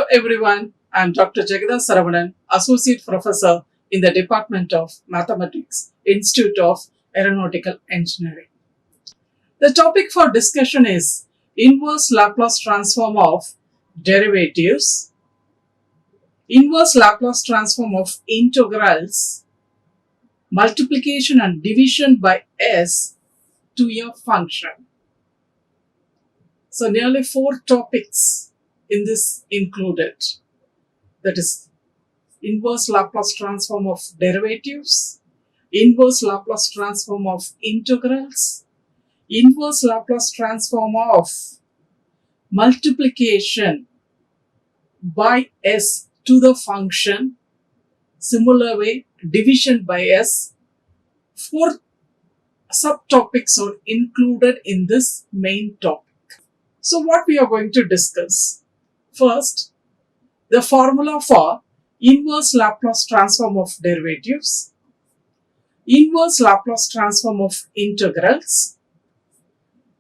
Hello everyone, I am Dr. Jagadha, Associate Professor in the Department of Mathematics, Institute of Aeronautical Engineering. The topic for discussion is inverse Laplace transform of derivatives, inverse Laplace transform of integrals, multiplication and division by s to a function. So nearly 4 topics in this included. That is inverse Laplace transform of derivatives, inverse Laplace transform of integrals, inverse Laplace transform of multiplication by s to the function, similar way division by s. 4 subtopics are included in this main topic. So what we are going to discuss? First, the formula for inverse Laplace transform of derivatives, inverse Laplace transform of integrals,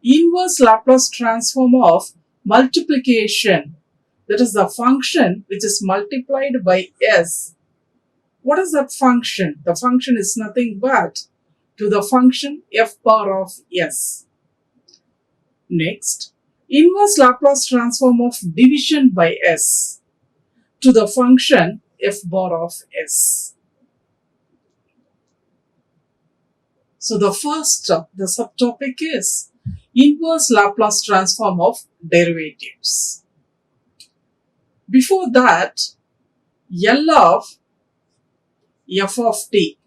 inverse Laplace transform of multiplication, that is the function which is multiplied by s. What is that function? The function is nothing but to the function f bar of s. Next, inverse Laplace transform of division by s to the function f bar of s. So the first, the subtopic is inverse Laplace transform of derivatives. Before that, L of f of t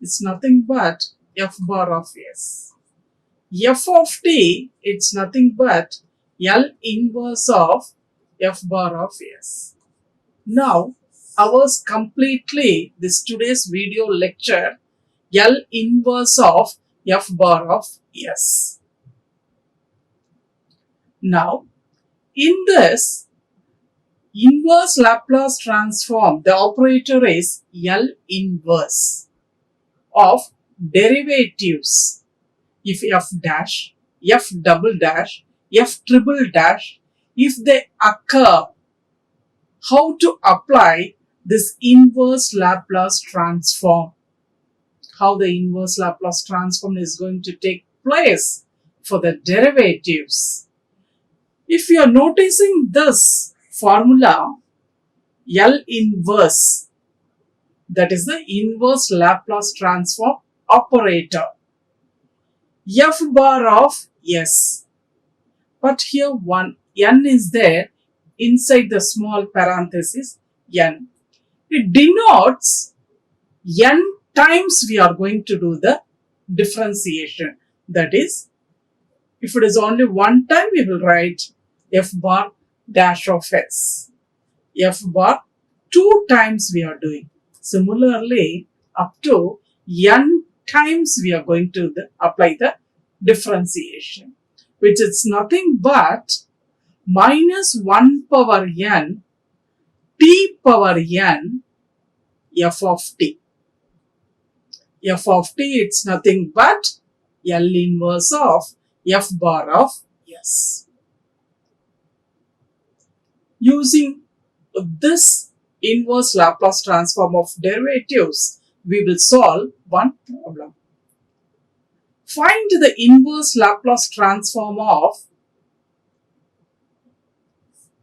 is nothing but f bar of s. F of t, it's nothing but L inverse of f bar of s. Now, ours completely, this today's video lecture, L inverse of f bar of s. Now, in this inverse Laplace transform, the operator is L inverse of derivatives. If f dash, f double dash, f triple dash, if they occur, how to apply this inverse Laplace transform? How the inverse Laplace transform is going to take place for the derivatives. If you are noticing this formula, L inverse, that is the inverse Laplace transform operator, f bar of s. But here one n is there inside the small parenthesis n. It denotes n times we are going to do the differentiation. That is, if it is only one time, we will write f bar dash of s. F bar 2 times we are doing. Similarly, up to n times we are going to apply the differentiation, which is nothing but minus 1 power n t power n f of t. F of t, it's nothing but L inverse of f bar of s. Using this inverse Laplace transform of derivatives, we will solve one problem. Find the inverse Laplace transform of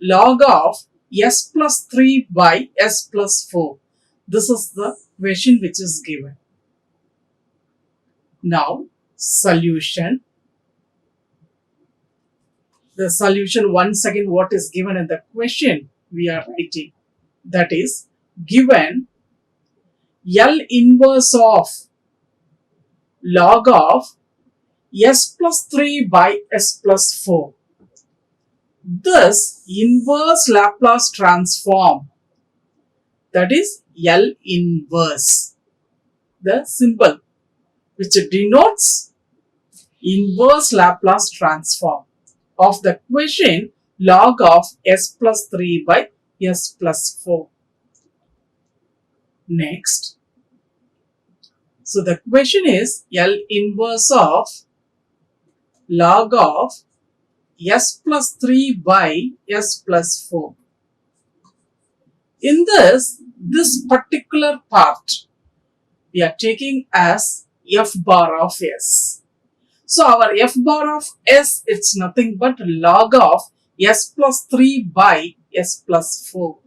log of s plus 3 by s plus 4. This is the question which is given. Now, solution. The solution, once again, what is given in the question we are writing. That is, given L inverse of log of s plus 3 by s plus 4. This inverse Laplace transform, that is L inverse, the symbol which denotes inverse Laplace transform of the question log of s plus 3 by s plus 4. Next, so the question is L inverse of log of s plus 3 by s plus 4. In this particular part, we are taking as f bar of s. So our f bar of s, it's nothing but log of s plus 3 by s plus 4.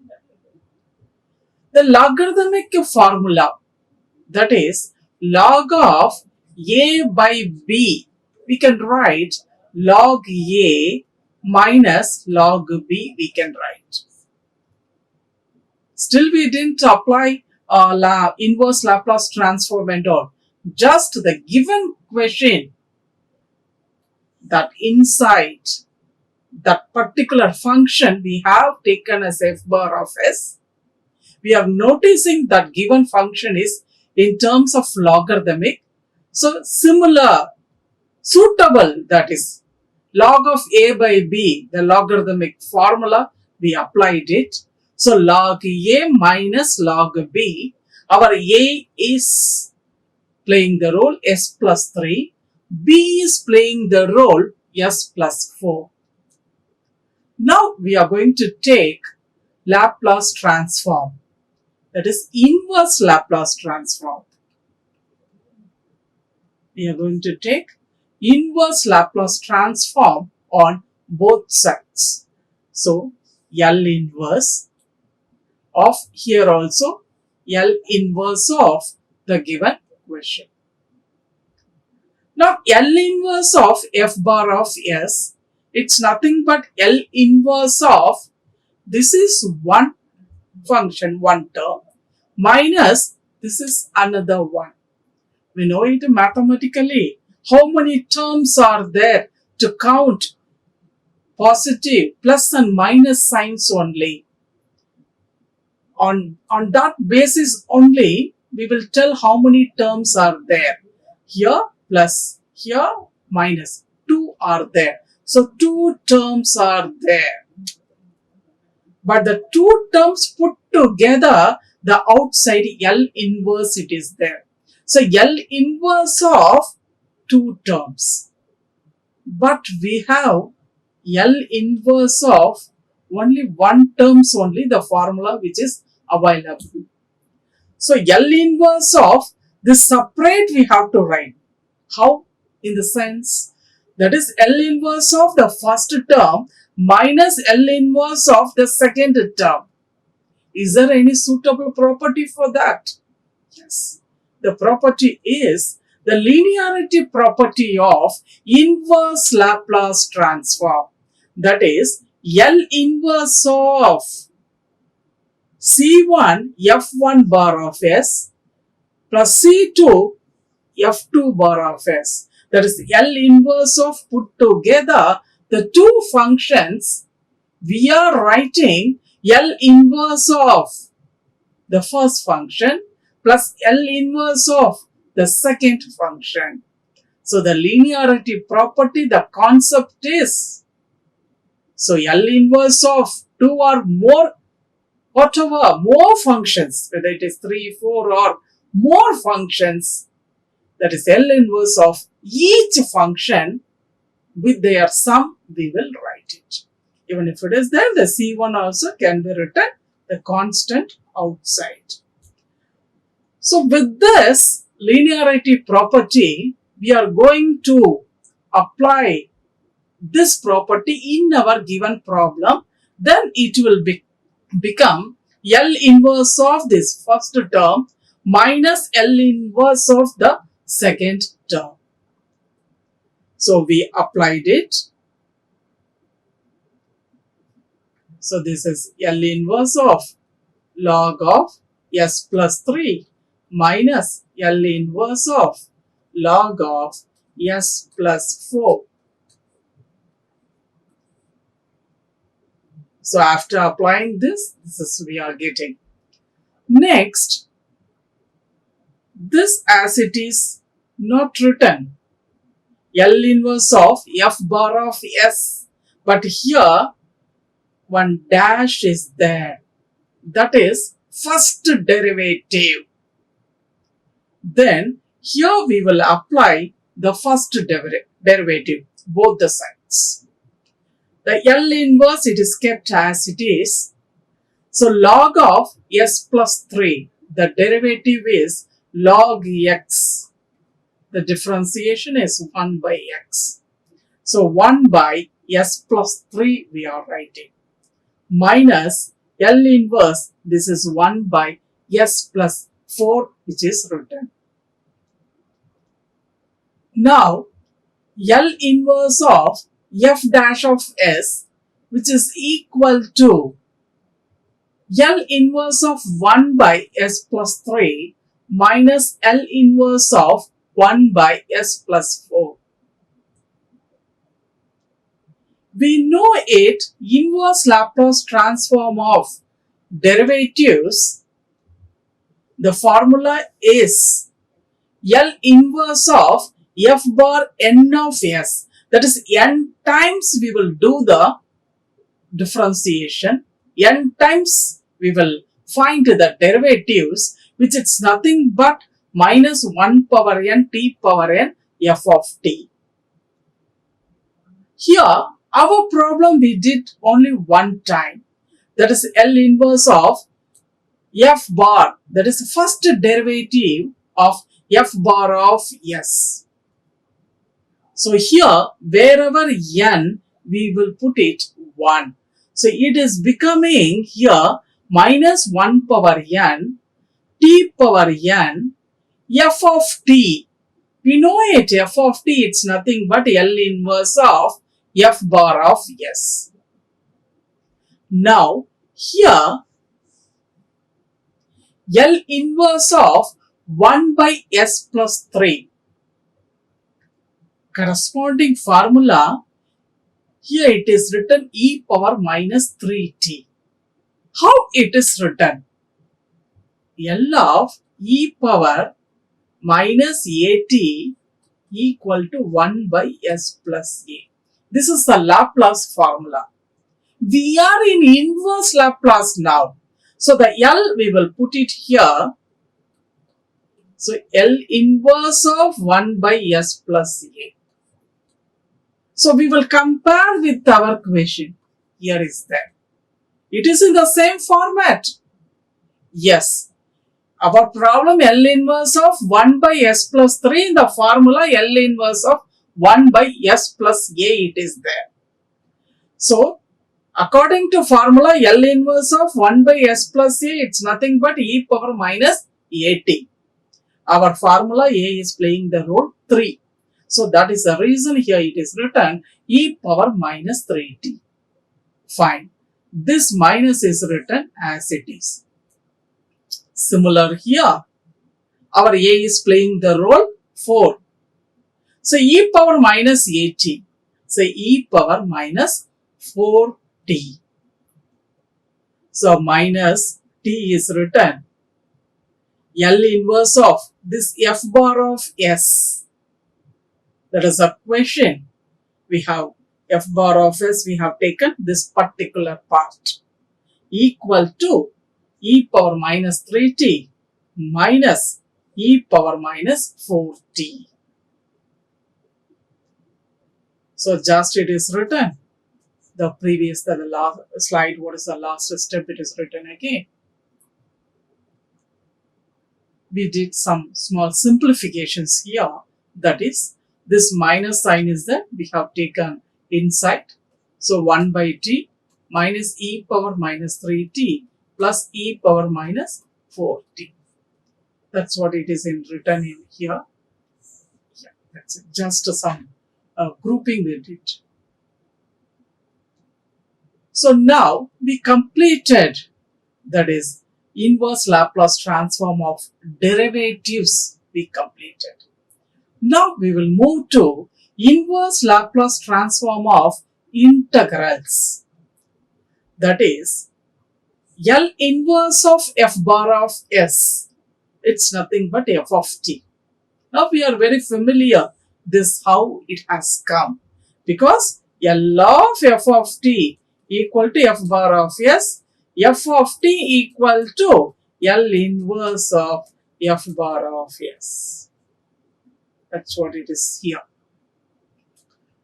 The logarithmic formula, that is log of a by b, we can write log a minus log b, we can write. Still we didn't apply inverse Laplace transform and all. Just the given question that inside that particular function we have taken as f bar of s. We are noticing that given function is in terms of logarithmic. So similar, suitable, that is log of a by b, the logarithmic formula, we applied it. So log a minus log b, our a is playing the role s plus 3, b is playing the role s plus 4. Now we are going to take Laplace transform, that is inverse Laplace transform. We are going to take inverse Laplace transform on both sides. So L inverse of here also L inverse of the given question. Now L inverse of f bar of s, it's nothing but L inverse of, this is one function, one term, minus this is another one. We know it mathematically. How many terms are there to count positive plus and minus signs only? On that basis only, we will tell how many terms are there. Here plus, here minus. 2 are there. So 2 terms are there. But the 2 terms put together, the outside L inverse, it is there. So L inverse of 2 terms. But we have L inverse of only 1 terms only, the formula which is available. So L inverse of this separate we have to write. How? In the sense, that is L inverse of the first term minus L inverse of the second term. Is there any suitable property for that? Yes. The property is the linearity property of inverse Laplace transform. That is L inverse of C1 F1 bar of S plus C2 F2 bar of S. That is L inverse of put together the 2 functions. We are writing L inverse of the first function plus L inverse of the second function. So the linearity property, the concept is, so L inverse of 2 or more, whatever, more functions, whether it is 3, 4 or more functions, that is L inverse of each function with their sum, we will write it. Even if it is there, the C1 also can be written, the constant outside. So with this linearity property, we are going to apply this property in our given problem. Then it will become L inverse of this first term minus L inverse of the second term. So we applied it. So this is L inverse of log of S plus 3 minus L inverse of log of S plus 4. So after applying this is we are getting. Next, this as it is not written, L inverse of F bar of S, but here one dash is there. That is first derivative. Then here we will apply the first derivative, both the sides. The L inverse, it is kept as it is. So log of s plus 3, the derivative is log x. The differentiation is 1 by x. So 1 by s plus 3 we are writing. Minus L inverse, this is 1 by s plus 4 which is written. Now L inverse of f dash of s, which is equal to L inverse of 1 by s plus 3 minus L inverse of 1 by s plus 4. We know it inverse Laplace transform of derivatives. The formula is L inverse of f bar n of s. That is n times we will do the differentiation. N times we will find the derivatives, which is nothing but minus 1 power n t power n f of t. Here, our problem we did only one time. That is L inverse of f bar. That is the first derivative of f bar of s. So here, wherever n, we will put it 1. So it is becoming here minus 1 power n, t power n, f of t. We know it, f of t, it's nothing but L inverse of f bar of s. Now, here, L inverse of 1 by s plus 3. Corresponding formula, here it is written e power minus 3t. How it is written? L of e power minus at equal to 1 by s plus a. This is the Laplace formula. We are in inverse Laplace now. So the L we will put it here. So L inverse of 1 by s plus a. So we will compare with our question. Here is that. It is in the same format. Yes. Our problem L inverse of 1 by s plus 3 in the formula L inverse of 1 by s plus a, it is there. So according to formula L inverse of 1 by s plus a, it's nothing but e power minus at. Our formula a is playing the role 3. So that is the reason here it is written e power minus 3t. Fine. This minus is written as it is. Similar here. Our a is playing the role 4. So e power minus at. So e power minus 4t. So minus t is written. L inverse of this f bar of s. That is a question. We have f bar of s, we have taken this particular part. Equal to e power minus 3t minus e power minus 4t. So just it is written. The previous, the last slide, what is the last step? It is written again. We did some small simplifications here. That is, this minus sign is that we have taken inside. So 1 by t minus e power minus 3t plus e power minus 4t. That's what it is written in here. Yeah, that's it. Just some grouping we did. So now we completed, that is, inverse Laplace transform of derivatives we completed. Now we will move to inverse Laplace transform of integrals. That is, L inverse of f bar of s. It's nothing but f of t. Now we are very familiar this how it has come. Because L of f of t equal to f bar of s, f of t equal to L inverse of f bar of s. That's what it is here.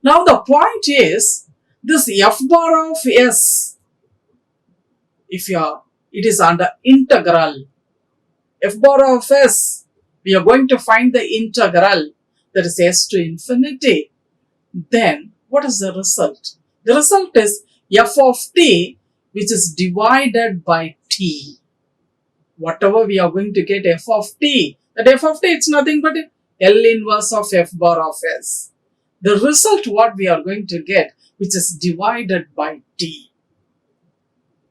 Now the point is, this f bar of s, if you are it is under integral. F bar of s, we are going to find the integral, that is s to infinity. Then what is the result? The result is f of t, which is divided by t. Whatever we are going to get f of t, that f of t it's nothing but L inverse of f bar of s. The result what we are going to get, which is divided by t.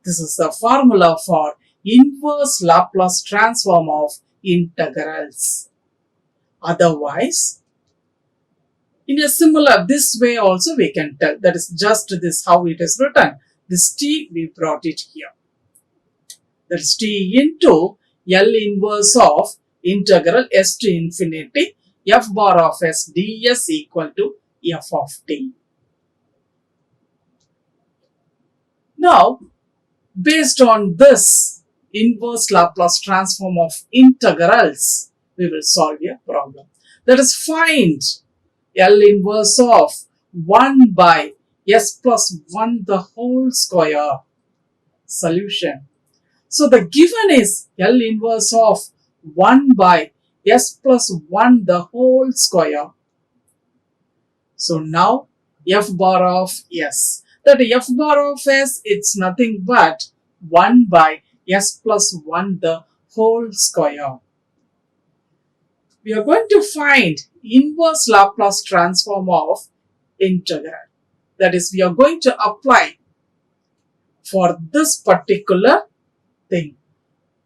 This is the formula for inverse Laplace transform of integrals. Otherwise, in a similar this way also we can tell, that is just this how it is written. This t we brought it here. That is t into L inverse of integral s to infinity f bar of s ds equal to f of t. Now, based on this inverse Laplace transform of integrals, we will solve a problem. That is, find L inverse of 1 by s plus 1 the whole square. Solution. So the given is L inverse of 1 by s plus 1 the whole square. So now f bar of s. That f bar of s, it's nothing but 1 by s plus 1 the whole square. We are going to find inverse Laplace transform of integral. That is, we are going to apply for this particular thing.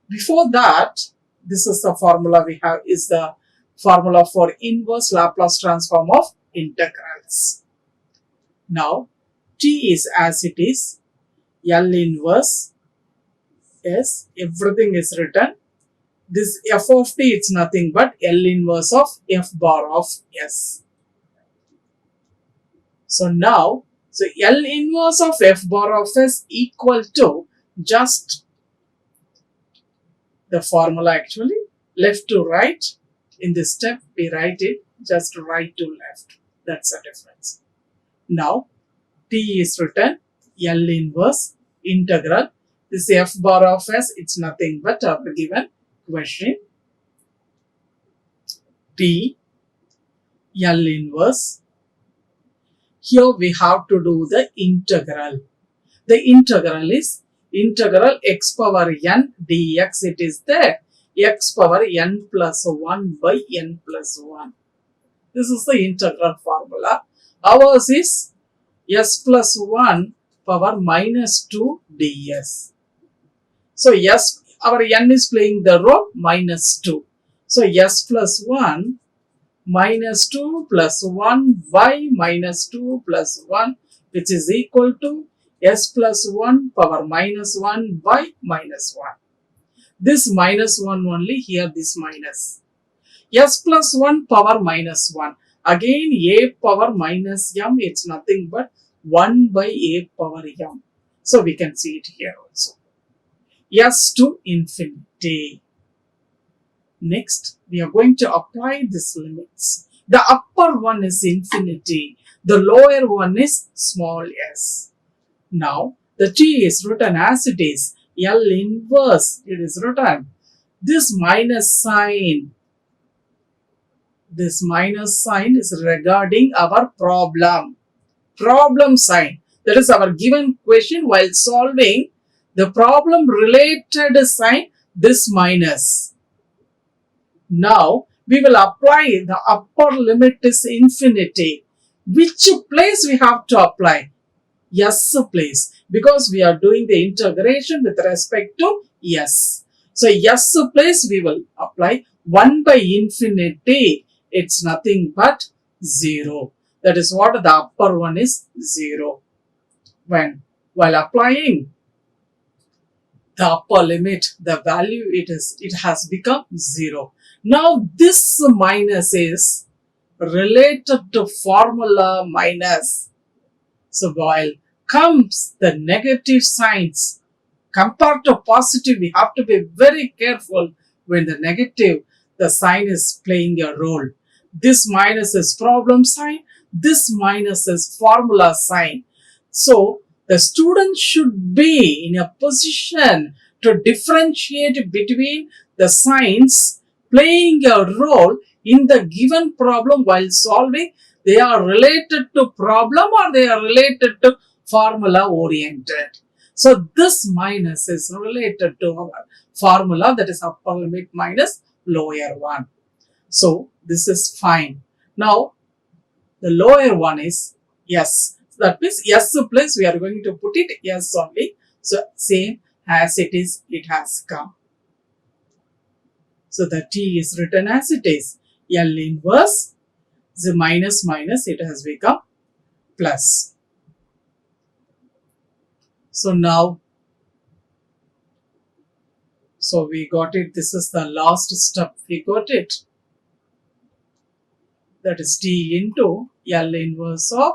Before that, this is the formula we have, is the formula for inverse Laplace transform of integrals. Now, t is as it is, L inverse s, everything is written. This f of t, it's nothing but L inverse of f bar of s. So now, L inverse of f bar of s equal to just the formula actually, left to right. In this step, we write it just right to left. That's the difference. Now, t is written L inverse integral. This f bar of s, it's nothing but our given question. T L inverse. Here we have to do the integral. The integral is integral x power n dx. It is there. X power n plus 1 by n plus 1. This is the integral formula. Ours is s plus 1 power minus 2 ds. So s, our n is playing the role minus 2. So s plus 1 minus 2 plus 1 by minus 2 plus 1, which is equal to s plus 1 power minus 1 by minus 1. This minus 1 only, here this minus. S plus 1 power minus 1. Again a power minus m, it's nothing but 1 by a power m. So we can see it here also. S to infinity. Next, we are going to apply these limits. The upper one is infinity. The lower one is small s. Now, the t is written as it is. L inverse, it is written. This minus sign is regarding our problem. Problem sign. That is our given question while solving the problem related sign, this minus. Now, we will apply the upper limit is infinity. Which place we have to apply? S place, because we are doing the integration with respect to s. So s place we will apply 1 by infinity. It's nothing but 0. That is what the upper one is, 0. While applying the upper limit, the value it has become 0. Now this minus is related to formula minus. So while comes the negative signs compared to positive, we have to be very careful when the negative, the sign is playing a role. This minus is problem sign, this minus is formula sign. So the student should be in a position to differentiate between the signs playing a role in the given problem while solving. They are related to problem or they are related to formula oriented. So this minus is related to our formula, that is upper limit minus lower one. So this is fine. Now the lower one is yes. That means yes place we are going to put it yes only. So same as it is, it has come. So the t is written as it is. L inverse, the minus minus, it has become plus. So now, so we got it. This is the last step. We got it. That is t into L inverse of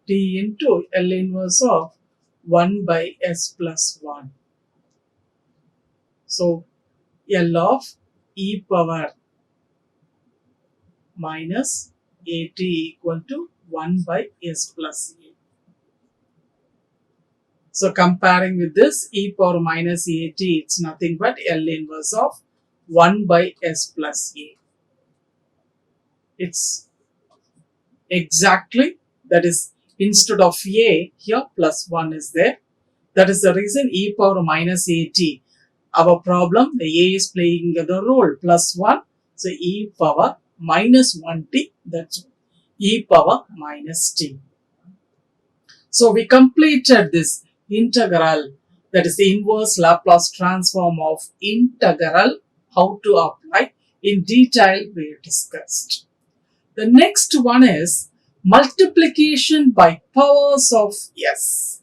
t into L inverse of 1 by s plus 1. So L of e power minus at equal to 1 by s plus a. So comparing with this, e power minus at, it's nothing but L inverse of 1 by s plus a. It's exactly, that is, instead of a, here plus 1 is there. That is the reason e power minus at. Our problem, the a is playing the role, plus 1. So e power minus 1t, that's e power minus t. So we completed this integral, that is the inverse Laplace transform of integral, how to apply in detail we discussed. The next one is multiplication by powers of s.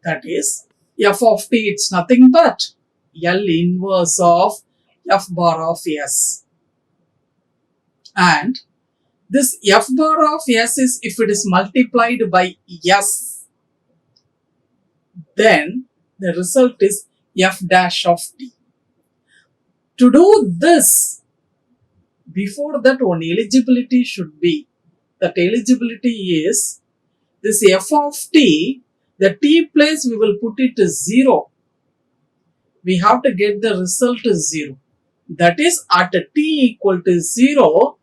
That is f of t, it's nothing but L inverse of f bar of s. And this f bar of s is, if it is multiplied by s, then the result is f dash of t. To do this, before that one eligibility should be, that eligibility is this f of t, the t place we will put it to 0. We have to get the result to 0. That is at t equal to 0,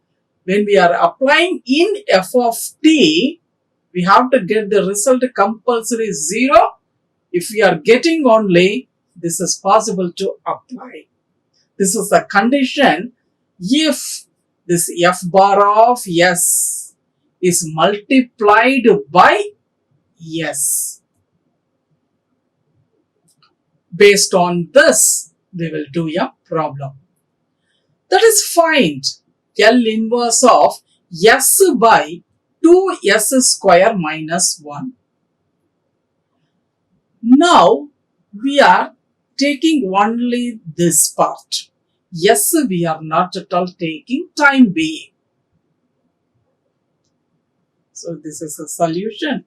when we are applying in f of t, we have to get the result compulsory 0. If we are getting only, this is possible to apply. This is the condition if this f bar of s is multiplied by s. Based on this, we will do a problem. That is find L inverse of s by 2s square minus 1. Now we are taking only this part. Yes, we are not at all taking time being. So this is a solution.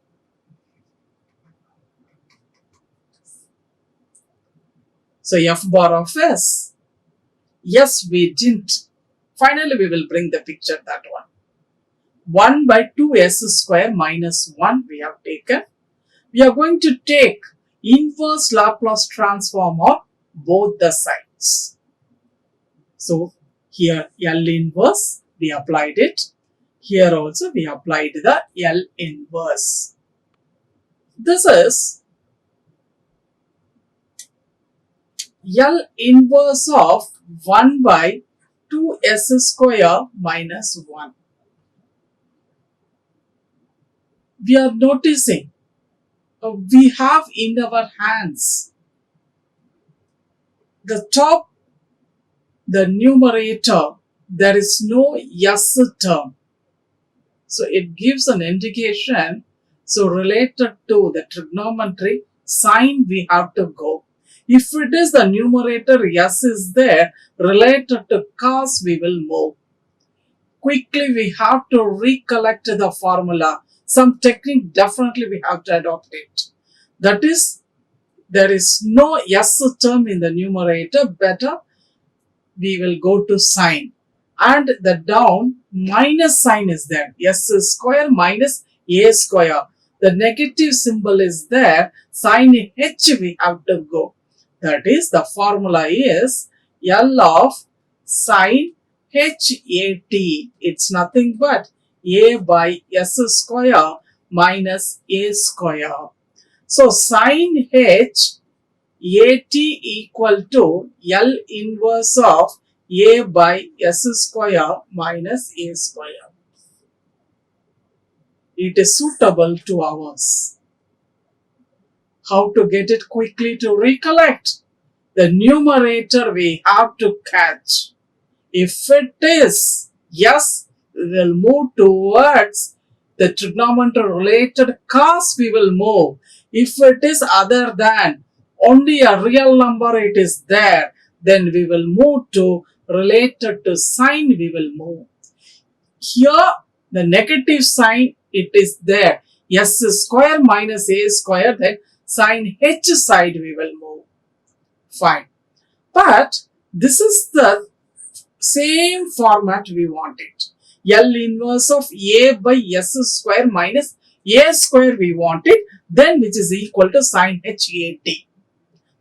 So f bar of s. Yes, we didn't. Finally, we will bring the picture, that one. 1 by 2s square minus 1 we have taken. We are going to take inverse Laplace transform of both the sides. So here L inverse, we applied it. Here also we applied the L inverse. This is L inverse of 1 by 2s square minus 1. We are noticing we have in our hands the top, the numerator, there is no s term. So it gives an indication. So related to the trigonometry sign we have to go. If it is the numerator s is there, related to cos we will move. Quickly we have to recollect the formula. Some technique definitely we have to adopt it. That is, there is no s term in the numerator. Better we will go to sign. and the down minus sign is there. S square minus A square. The negative symbol is there. Sign H we have to go. That is, the formula is L of sin HAT. It's nothing but A by S square minus A square. So sin HAT equal to L inverse of A by S square minus A square. It is suitable to ours. How to get it quickly to recollect? The numerator we have to catch. If it is yes, we will move towards the trigonometry related cos, we will move. If it is other than only a real number it is there, then we will move to related to sign, we will move. Here the negative sign it is there. S square minus A square, then sign H side we will move. Fine. But this is the same format we want it. L inverse of A by S square minus A square we want it, then which is equal to sin HAT.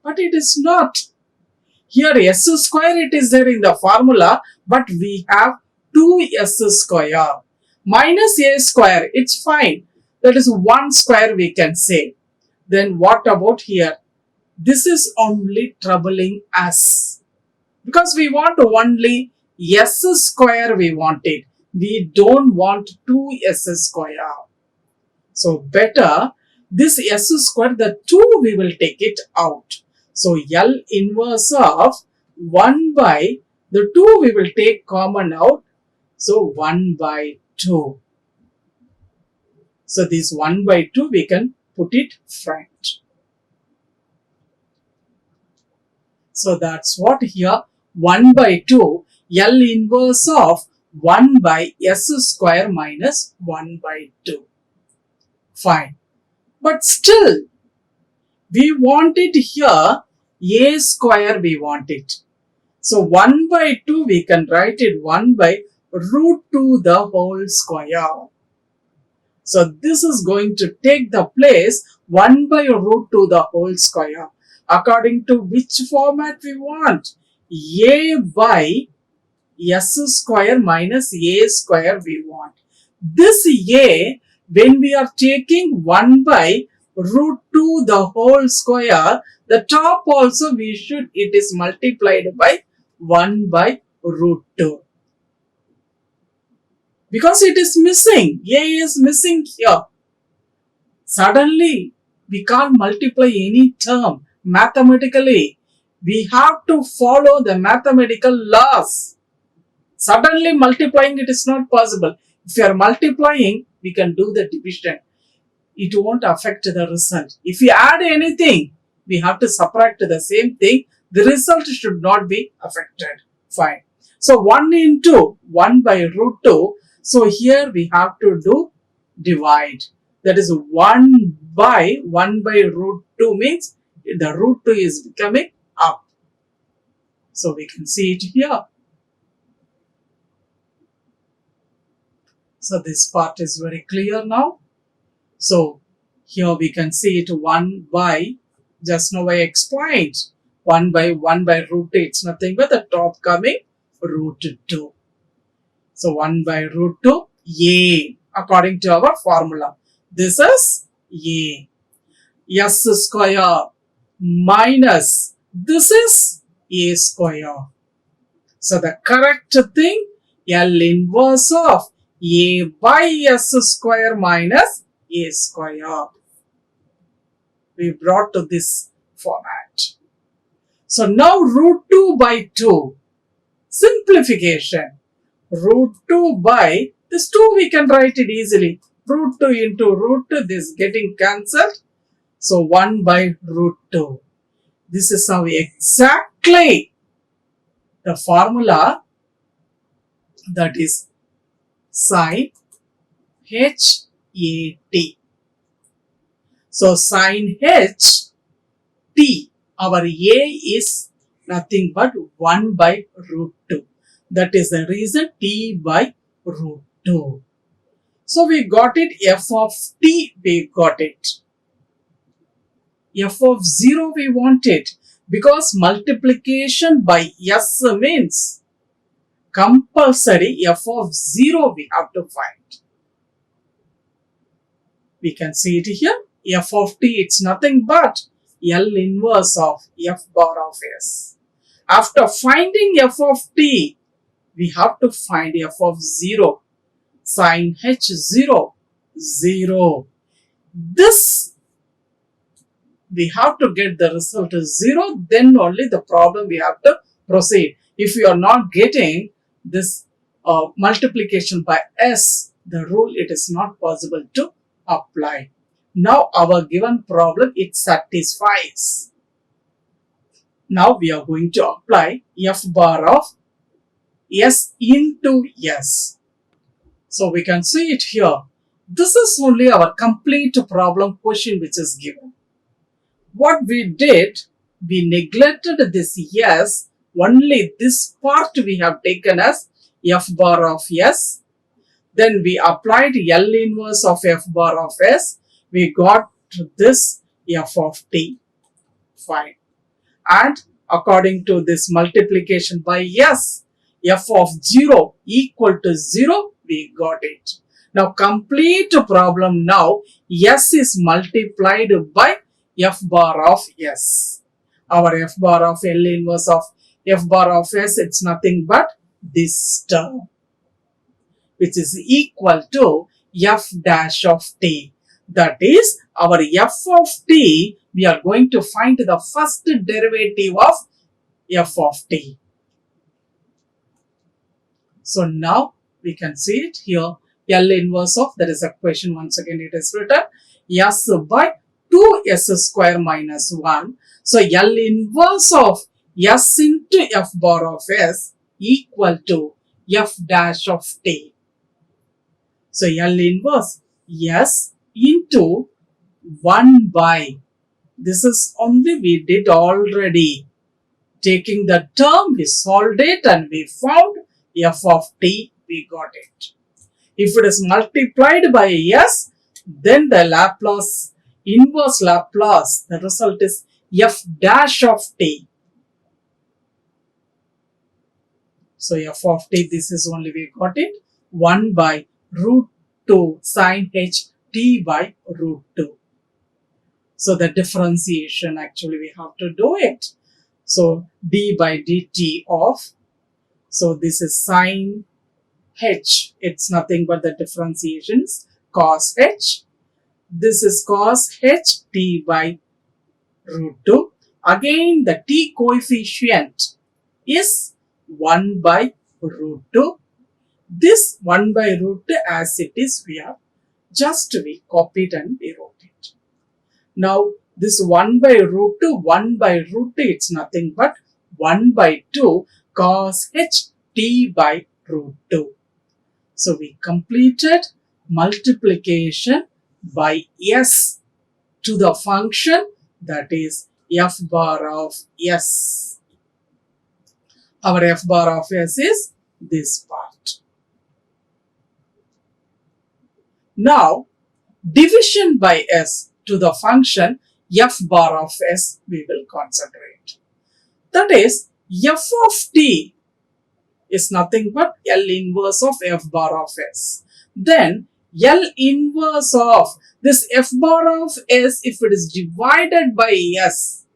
But it is not. Here S square it is there in the formula, but we have 2S square. Minus A square, it's fine. That is 1 square we can say. Then what about here? This is only troubling us. Because we want only S square we want it. We don't want 2S square. So better this S square, the 2 we will take it out. So L inverse of 1 by the 2 we will take common out. So 1 by 2. So this 1 by 2 we can put it front. So that's what here 1 by 2 L inverse of 1 by S square minus 1 by 2. Fine. But still we want it here A square we want it. So 1 by 2 we can write it 1 by root 2 the whole square. So this is going to take the place 1 by root 2 the whole square. According to which format we want? A by S square minus A square we want. This A, when we are taking 1 by root 2 the whole square, the top also we should, it is multiplied by 1 by root 2. Because it is missing. A is missing here. Suddenly, we can't multiply any term mathematically. We have to follow the mathematical laws. Suddenly multiplying it is not possible. If you are multiplying, we can do the division. It won't affect the result. If you add anything, we have to subtract the same thing. The result should not be affected. Fine. So 1 into 1 by root 2. So here we have to do divide. That is 1 by root 2 means the root 2 is becoming up. So we can see it here. So this part is very clear now. So here we can see it 1 by, just now I explained, 1 by root 2, it's nothing but the top coming root 2. So 1 by root 2, A, according to our formula. This is A. S square minus, this is A square. So the correct thing, L inverse of A by S square minus A square. We brought to this format. So now root 2 by 2. Simplification. Root 2 by, this 2 we can write it easily. Root 2 into root 2, this getting cancelled. So 1 by root 2. This is how exactly the formula, that is sin HAT. So sin H T, our A is nothing but 1 by root 2. That is the reason t by root 2. So we got it, f of t, we got it. F of 0 we want it, because multiplication by s means compulsory f of 0 we have to find. We can see it here. F of t, it's nothing but L inverse of f bar of s. After finding f of t, we have to find f of 0. Sin h 0, 0. This, we have to get the result is 0, then only the problem we have to proceed. If you are not getting this multiplication by s, the rule, it is not possible to apply. Now our given problem, it satisfies. Now we are going to apply f bar of s into s. So we can see it here. This is only our complete problem question which is given. What we did, we neglected this s, only this part we have taken as f bar of s. Then we applied L inverse of f bar of s. We got this f of t. Fine. And according to this multiplication by s, f of 0 equal to 0, we got it. Now complete problem now, s is multiplied by f bar of s. Our f bar of L inverse of f bar of s, it's nothing but this term, which is equal to f dash of t. That is, our f of t, we are going to find the first derivative of f of t. So now we can see it here. L inverse of, that is a question, once again it is written, s by 2s square minus 1. So L inverse of s into f bar of s equal to f dash of t. So L inverse s into 1 by, this is only we did already. Taking the term, we solved it and we found f of t, we got it. If it is multiplied by s, then the Laplace, inverse Laplace, the result is f dash of t. So f of t, this is only we got it, 1 by root 2 sin h t by root 2. So the differentiation, actually we have to do it. So d by dt of, so this is sin h, it's nothing but the differentiations, cos h. This is cos h t by root 2. Again the t coefficient is 1 by root 2. This 1 by root 2 as it is, we have just we copied and we wrote it. Now this 1 by root 2, 1 by root 2, it's nothing but 1 by 2 cos h t by root 2. So we completed multiplication by s to the function, that is f bar of s. Our f bar of s is this part. Now division by s to the function f bar of s we will concentrate. That is, f of t is nothing but L inverse of f bar of s. Then L inverse of this f bar of s, if it is divided by s,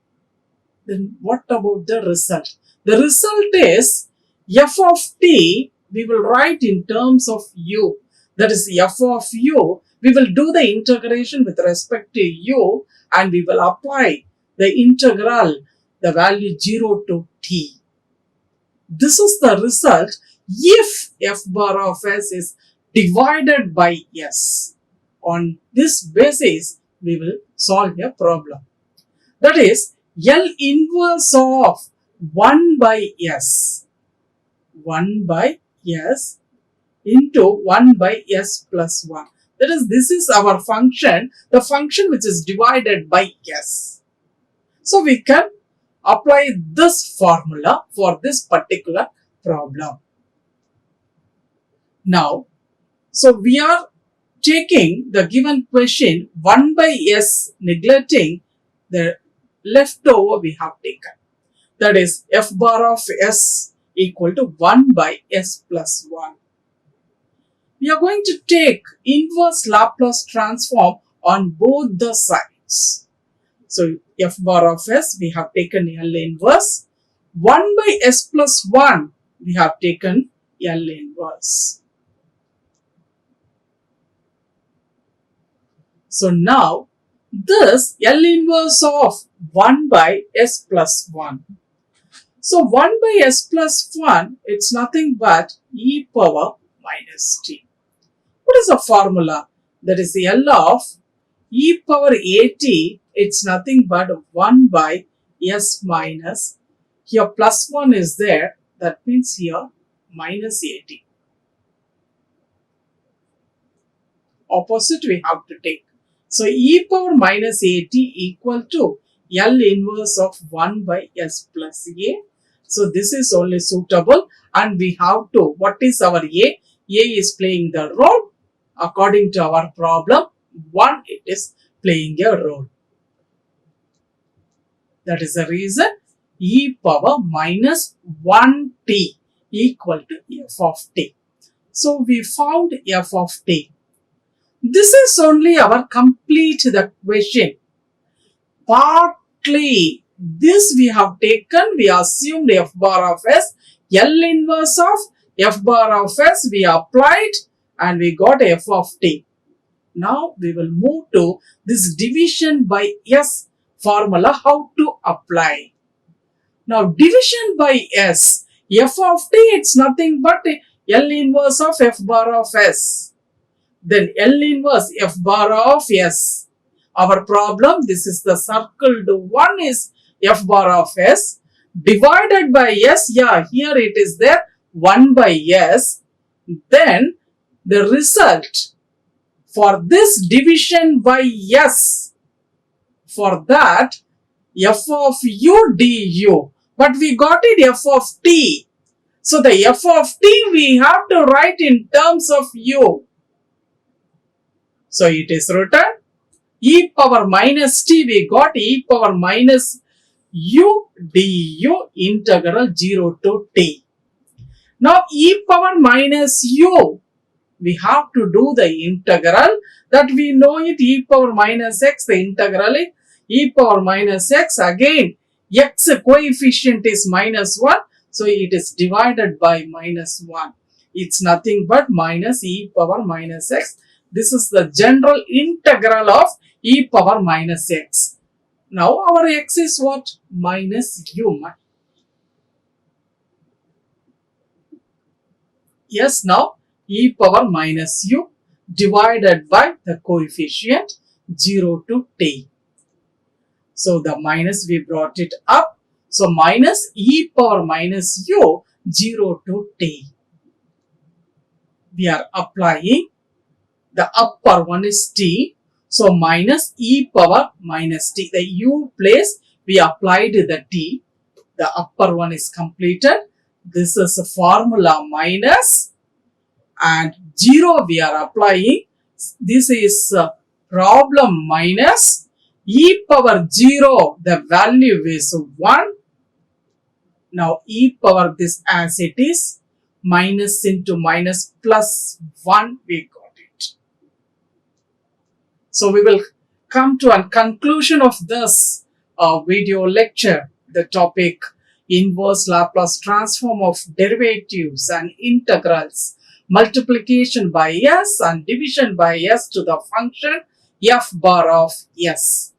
then what about the result? The result is f of t, we will write in terms of u. That is f of u. We will do the integration with respect to u and we will apply the integral, the value 0 to t. This is the result if f bar of s is divided by s. On this basis, we will solve a problem. That is, L inverse of 1 by s. 1 by s into 1 by s plus 1. That is, this is our function, the function which is divided by s. So we can apply this formula for this particular problem. Now, so we are taking the given question 1 by s, neglecting the leftover we have taken. That is f bar of s equal to 1 by s plus 1. We are going to take inverse Laplace transform on both the sides. So f bar of s, we have taken L inverse. 1 by s plus 1, we have taken L inverse. So now, this L inverse of 1 by s plus 1. So 1 by s plus 1, it's nothing but e power minus t. What is the formula? That is the L of e power at, it's nothing but 1 by s minus, here plus 1 is there, that means here minus at. Opposite we have to take. So e power minus at equal to L inverse of 1 by s plus a. So this is only suitable, and we have to, what is our a? A is playing the role according to our problem. 1, it is playing a role. That is the reason e power minus 1t equal to f of t. So we found f of t. This is only our complete the question. Partly this we have taken, we assumed f bar of s, L inverse of f bar of s we applied, and we got f of t. Now we will move to this division by s formula, how to apply. Now division by s, f of t, it's nothing but L inverse of f bar of s. Then L inverse f bar of s. Our problem, this is the circled one, is f bar of s divided by s. Yeah, here it is there, 1 by s. Then the result for this division by s, for that f of u du, but we got it f of t. So the f of t we have to write in terms of u. So it is written e power minus t, we got e power minus u du integral 0 to t. Now e power minus u, we have to do the integral, that we know it, e power minus x, the integral is e power minus x, again x coefficient is minus 1, so it is divided by minus 1. It's nothing but minus e power minus x. This is the general integral of e power minus x. Now our x is what? Minus u. Yes, now e power minus u divided by the coefficient 0 to t. So the minus we brought it up. So minus e power minus u 0 to t. We are applying, the upper one is t. So minus e power minus t. The u place we applied the t. The upper one is completed. This is a formula minus, and 0 we are applying. This is problem minus e power 0. The value is 1. Now e power this as it is, minus into minus plus 1, we got it. So we will come to a conclusion of this video lecture. The topic, inverse Laplace transform of derivatives and integrals, multiplication by s and division by s to the function f bar of s.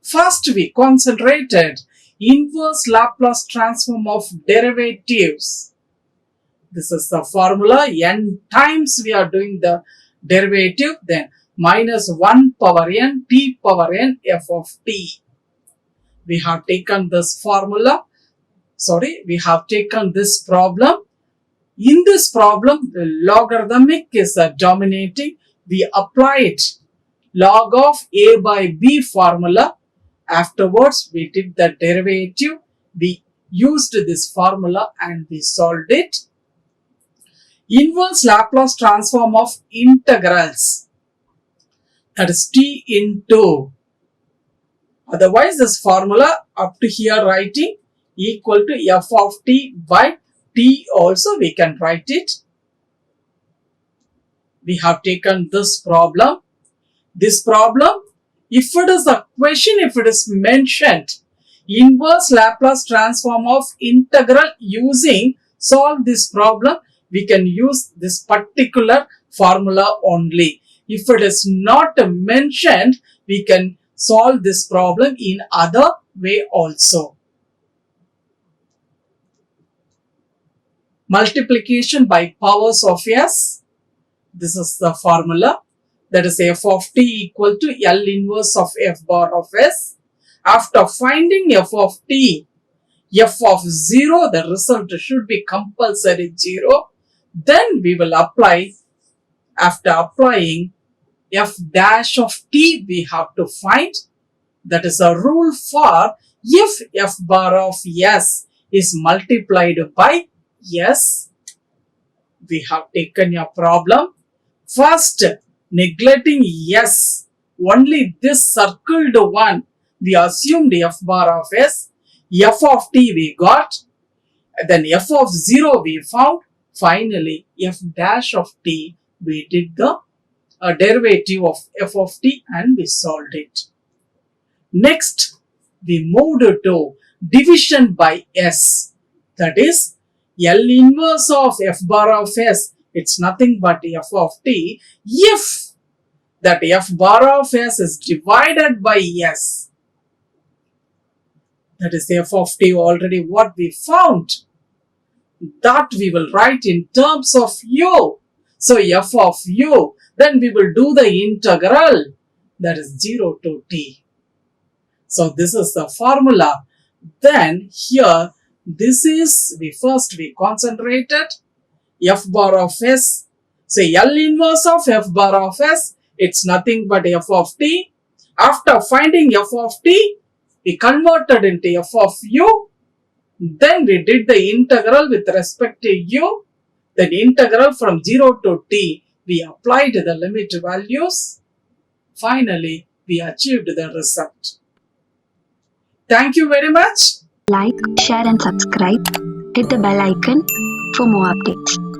First we concentrated inverse Laplace transform of derivatives. This is the formula, n times we are doing the derivative, then minus 1 power n t power n f of t. We have taken this formula, we have taken this problem. In this problem, the logarithmic is dominating. We applied log of a by b formula. Afterwards, we did the derivative. We used this formula and we solved it. Inverse Laplace transform of integrals, that is t into, otherwise this formula up to here writing equal to f of t by t also we can write it. We have taken this problem. This problem, if it is a question, if it is mentioned, inverse Laplace transform of integral using solve this problem, we can use this particular formula only. If it is not mentioned, we can solve this problem in other way also. Multiplication by powers of s. This is the formula. That is f of t equal to L inverse of f bar of s. After finding f of t, f of 0, the result should be compulsory 0. Then we will apply, after applying f dash of t, we have to find. That is a rule for if f bar of s is multiplied by s. We have taken a problem. First, neglecting s, only this circled one, we assumed f bar of s, f of t we got, then f of 0 we found, finally f dash of t, we did the derivative of f of t and we solved it. Next, we moved to division by s, that is L inverse of f bar of s, it's nothing but f of t if that f bar of s is divided by s. That is f of t already what we found. That we will write in terms of u. So f of u, then we will do the integral, that is 0 to t. So this is the formula. Then here, this is, we concentrated f bar of s. So L inverse of f bar of s, it's nothing but f of t. After finding f of t, we converted into f of u. Then we did the integral with respect to u. Then integral from 0 to t, we applied the limit values. Finally, we achieved the result. Thank you very much. Like, share and subscribe. Hit the bell icon for more updates.